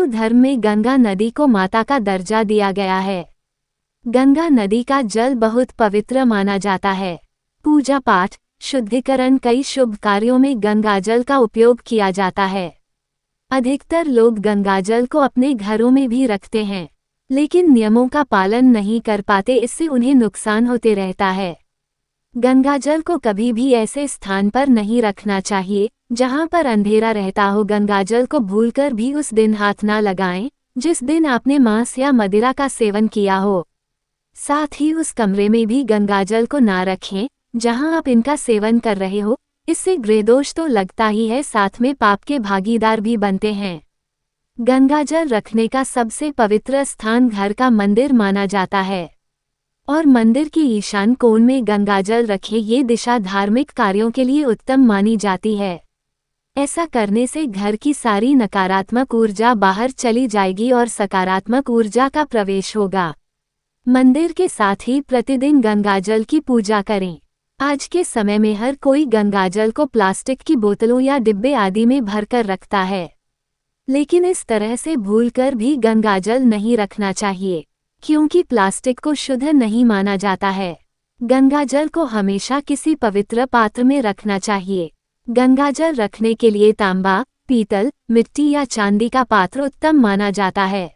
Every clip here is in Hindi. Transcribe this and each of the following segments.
हिंदू धर्म में गंगा नदी को माता का दर्जा दिया गया है। गंगा नदी का जल बहुत पवित्र माना जाता है। पूजा पाठ, शुद्धिकरण, कई शुभ कार्यों में गंगाजल का उपयोग किया जाता है। अधिकतर लोग गंगाजल को अपने घरों में भी रखते हैं, लेकिन नियमों का पालन नहीं कर पाते, इससे उन्हें नुकसान होते रहता है। गंगाजल को कभी भी ऐसे स्थान पर नहीं रखना चाहिए जहां पर अंधेरा रहता हो। गंगाजल को भूलकर भी उस दिन हाथ ना लगाएं जिस दिन आपने मांस या मदिरा का सेवन किया हो। साथ ही उस कमरे में भी गंगाजल को ना रखें जहां आप इनका सेवन कर रहे हो, इससे ग्रहदोष तो लगता ही है, साथ में पाप के भागीदार भी बनते हैं। गंगाजल रखने का सबसे पवित्र स्थान घर का मंदिर माना जाता है और मंदिर के ईशान कोण में गंगाजल रखें। ये दिशा धार्मिक कार्यों के लिए उत्तम मानी जाती है। ऐसा करने से घर की सारी नकारात्मक ऊर्जा बाहर चली जाएगी और सकारात्मक ऊर्जा का प्रवेश होगा। मंदिर के साथ ही प्रतिदिन गंगाजल की पूजा करें। आज के समय में हर कोई गंगाजल को प्लास्टिक की बोतलों या डिब्बे आदि में भरकर रखता है, लेकिन इस तरह से भूलकर भी गंगाजल नहीं रखना चाहिए, क्योंकि प्लास्टिक को शुद्ध नहीं माना जाता है। गंगाजल को हमेशा किसी पवित्र पात्र में रखना चाहिए। गंगाजल रखने के लिए तांबा, पीतल, मिट्टी या चांदी का पात्र उत्तम माना जाता है।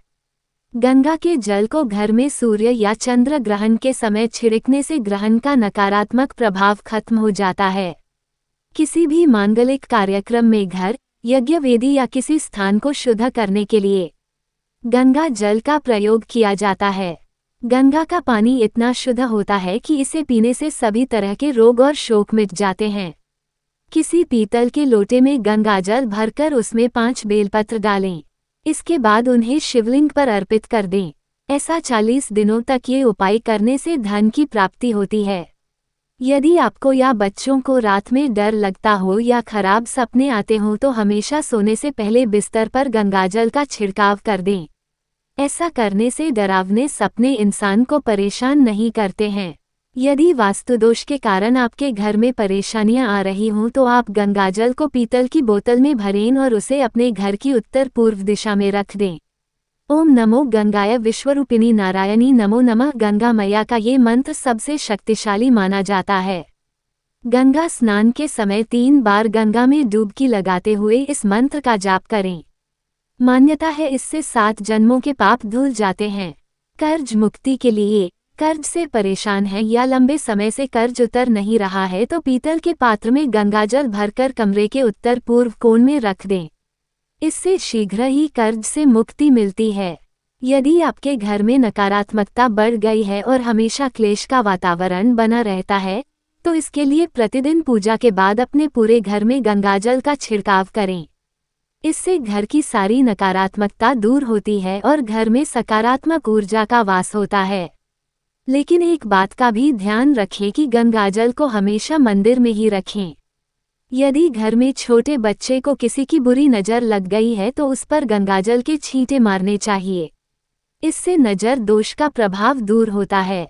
गंगा के जल को घर में सूर्य या चंद्र ग्रहण के समय छिड़कने से ग्रहण का नकारात्मक प्रभाव खत्म हो जाता है। किसी भी मांगलिक कार्यक्रम में घर, यज्ञ वेदी या किसी स्थान को शुद्ध करने के लिए गंगा जल का प्रयोग किया जाता है। गंगा का पानी इतना शुद्ध होता है कि इसे पीने से सभी तरह के रोग और शोक मिट जाते हैं। किसी पीतल के लोटे में गंगाजल भरकर उसमें 5 बेलपत्र डालें। इसके बाद उन्हें शिवलिंग पर अर्पित कर दें। ऐसा 40 दिनों तक ये उपाय करने से धन की प्राप्ति होती है। यदि आपको या बच्चों को रात में डर लगता हो या खराब सपने आते हों तो हमेशा सोने से पहले बिस्तर पर गंगाजल का छिड़काव कर दें। ऐसा करने से डरावने सपने इंसान को परेशान नहीं करते हैं। यदि वास्तुदोष के कारण आपके घर में परेशानियां आ रही हों तो आप गंगाजल को पीतल की बोतल में भरें और उसे अपने घर की उत्तर पूर्व दिशा में रख दें। ओम नमो गंगाय विश्वरूपिणी नारायणी नमो नमः। गंगा मैया का ये मंत्र सबसे शक्तिशाली माना जाता है। गंगा स्नान के समय 3 बार गंगा में डुबकी लगाते हुए इस मंत्र का जाप करें। मान्यता है इससे 7 जन्मों के पाप धुल जाते हैं। कर्ज मुक्ति के लिए, कर्ज से परेशान है या लंबे समय से कर्ज उतर नहीं रहा है तो पीतल के पात्र में गंगाजल भरकर कमरे के उत्तर पूर्व कोण में रख दें। इससे शीघ्र ही कर्ज से मुक्ति मिलती है। यदि आपके घर में नकारात्मकता बढ़ गई है और हमेशा क्लेश का वातावरण बना रहता है तो इसके लिए प्रतिदिन पूजा के बाद अपने पूरे घर में गंगाजल का छिड़काव करें। इससे घर की सारी नकारात्मकता दूर होती है और घर में सकारात्मक ऊर्जा का वास होता है। लेकिन एक बात का भी ध्यान रखें कि गंगाजल को हमेशा मंदिर में ही रखें। यदि घर में छोटे बच्चे को किसी की बुरी नज़र लग गई है तो उस पर गंगाजल के छींटे मारने चाहिए। इससे नज़र दोष का प्रभाव दूर होता है।